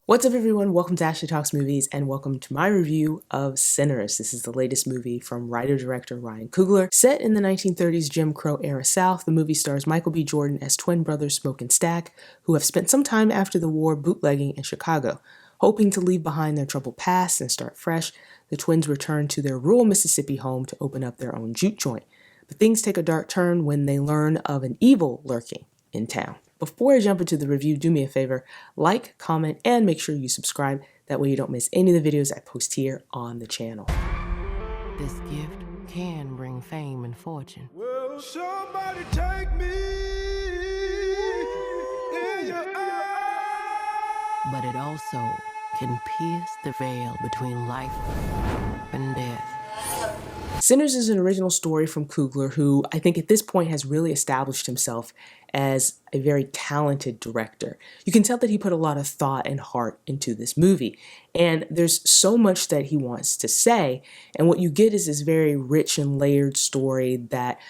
What's up, everyone? Welcome to Ashley Talks Movies, and welcome to my review of Sinners. This is the latest movie from writer-director Ryan Coogler. Set in the 1930s Jim Crow era South, the movie stars Michael B. Jordan as twin brothers Smoke and Stack, who have spent some time after the war bootlegging in Chicago. Hoping to leave behind their troubled past and start fresh, the twins return to their rural Mississippi home to open up their own juke joint. But things take a dark turn when they learn of an evil lurking in town. Before I jump into the review, do me a favor, like, comment, and make sure you subscribe. That way you don't miss any of the videos I post here on the channel. This gift can bring fame and fortune. Well, somebody take me in your eyes. But it also can pierce the veil between life and death. Sinners is an original story from Coogler, who I think at this point has really established himself as a very talented director. You can tell that he put a lot of thought and heart into this movie, and there's so much that he wants to say, and what you get is this very rich and layered story that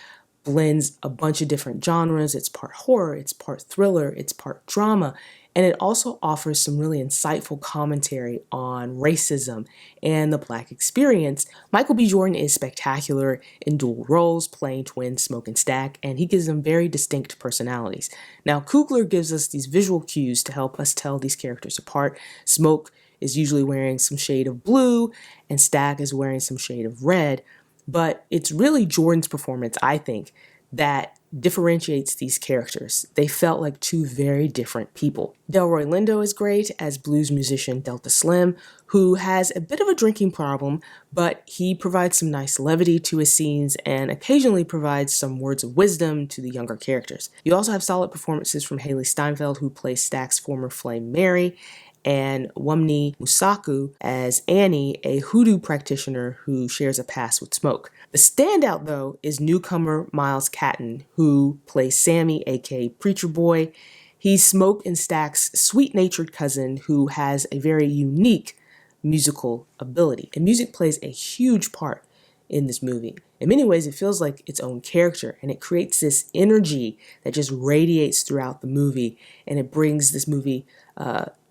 blends a bunch of different genres. It's part horror, it's part thriller, it's part drama, and it also offers some really insightful commentary on racism and the Black experience. Michael B. Jordan is spectacular in dual roles, playing twins Smoke and Stack, and he gives them very distinct personalities. Now, Coogler gives us these visual cues to help us tell these characters apart. Smoke is usually wearing some shade of blue, and Stack is wearing some shade of red, but it's really Jordan's performance, I think, that differentiates these characters. They felt like two very different people. Delroy Lindo is great as blues musician Delta Slim, who has a bit of a drinking problem, but he provides some nice levity to his scenes and occasionally provides some words of wisdom to the younger characters. You also have solid performances from Haley Steinfeld, who plays Stack's former flame Mary, and Wunmi Mosaku as Annie, a hoodoo practitioner who shares a past with Smoke. The standout, though, is newcomer Miles Catton, who plays Sammy, aka Preacher Boy. He's Smoke and Stack's sweet-natured cousin who has a very unique musical ability. And music plays a huge part in this movie. In many ways, it feels like its own character, and it creates this energy that just radiates throughout the movie, and it brings this movie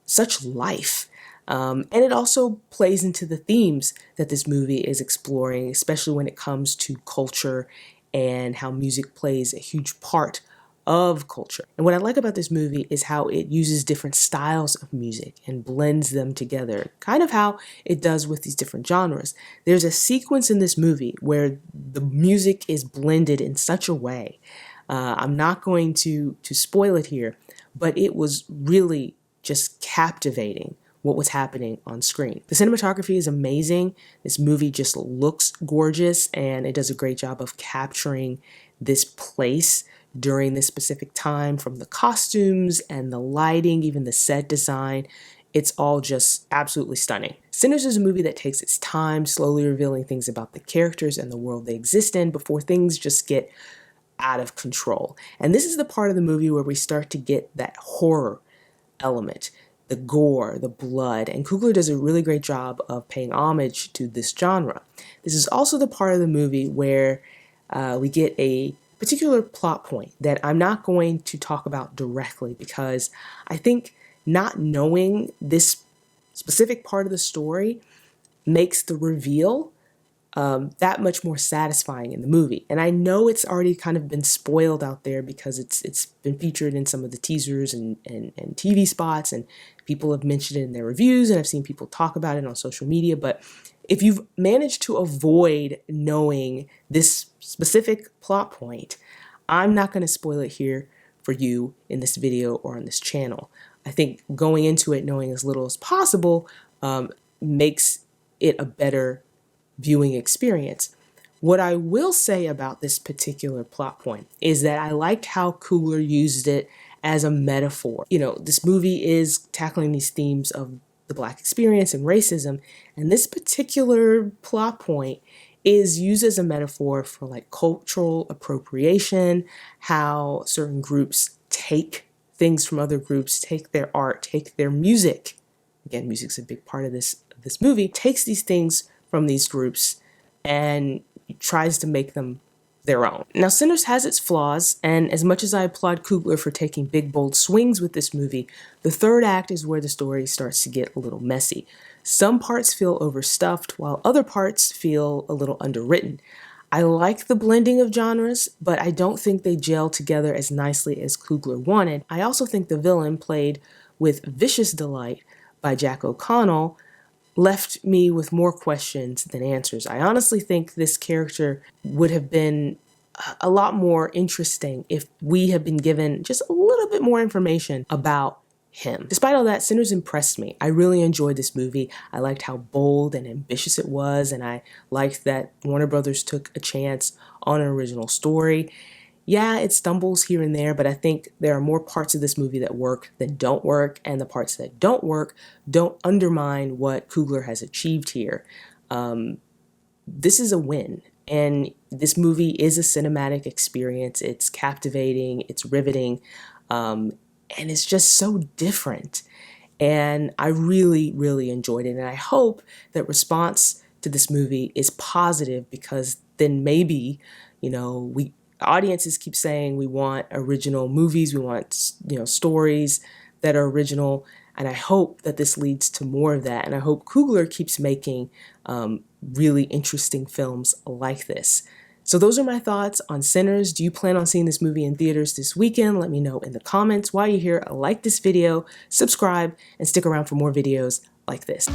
such life. And it also plays into the themes that this movie is exploring, especially when it comes to culture and how music plays a huge part of culture. And what I like about this movie is how it uses different styles of music and blends them together, kind of how it does with these different genres. There's a sequence in this movie where the music is blended in such a way. I'm not going to spoil it here, but it was really just captivating what was happening on screen. The cinematography is amazing. This movie just looks gorgeous, and it does a great job of capturing this place during this specific time, from the costumes and the lighting, even the set design. It's all just absolutely stunning. Sinners is a movie that takes its time, slowly revealing things about the characters and the world they exist in before things just get out of control. And this is the part of the movie where we start to get that horror element, the gore, the blood, and Coogler does a really great job of paying homage to this genre. This is also the part of the movie where we get a particular plot point that I'm not going to talk about directly, because I think not knowing this specific part of the story makes the reveal that much more satisfying in the movie. And I know it's already kind of been spoiled out there because it's been featured in some of the teasers and TV spots, and people have mentioned it in their reviews, and I've seen people talk about it on social media. But if you've managed to avoid knowing this specific plot point, I'm not going to spoil it here for you in this video or on this channel. I think going into it knowing as little as possible makes it a better viewing experience. What I will say about this particular plot point is that I liked how Coogler used it as a metaphor. You know, this movie is tackling these themes of the Black experience and racism, and this particular plot point is used as a metaphor for like cultural appropriation, how certain groups take things from other groups, take their art, take their music. Again, music's a big part of this movie, takes these things from these groups and tries to make them their own. Now, Sinners has its flaws, and as much as I applaud Coogler for taking big, bold swings with this movie, the third act is where the story starts to get a little messy. Some parts feel overstuffed, while other parts feel a little underwritten. I like the blending of genres, but I don't think they gel together as nicely as Coogler wanted. I also think the villain, played with vicious delight by Jack O'Connell, left me with more questions than answers. I honestly think this character would have been a lot more interesting if we had been given just a little bit more information about him. Despite all that, Sinners impressed me. I really enjoyed this movie. I liked how bold and ambitious it was, and I liked that Warner Brothers took a chance on an original story. Yeah, it stumbles here and there, but I think there are more parts of this movie that work than don't work, and the parts that don't work don't undermine what Coogler has achieved here. This is a win, and this movie is a cinematic experience. It's captivating, it's riveting, and it's just so different. And I really, really enjoyed it, and I hope that response to this movie is positive, because then maybe, audiences keep saying we want original movies, we want, stories that are original, and I hope that this leads to more of that, and I hope Coogler keeps making really interesting films like this. So those are my thoughts on Sinners. Do you plan on seeing this movie in theaters this weekend? Let me know in the comments. While you're here, like this video, subscribe, and stick around for more videos like this.